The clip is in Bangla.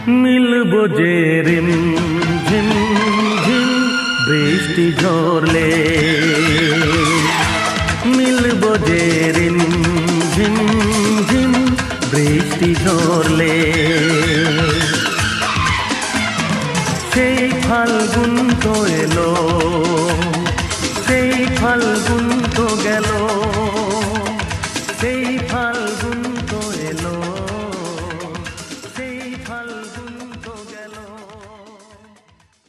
মিলব যে রিম ঝিম ঝিম বৃষ্টি ঝরলে, মিলব যে রিম ঝিম ঝিম বৃষ্টি ঝরলে। সেই ফাল্গুন তো এলো, সেই ফাল্গুন তো গেল, সেই ফাল্গুন তো এলো, সেই ফাল্গুন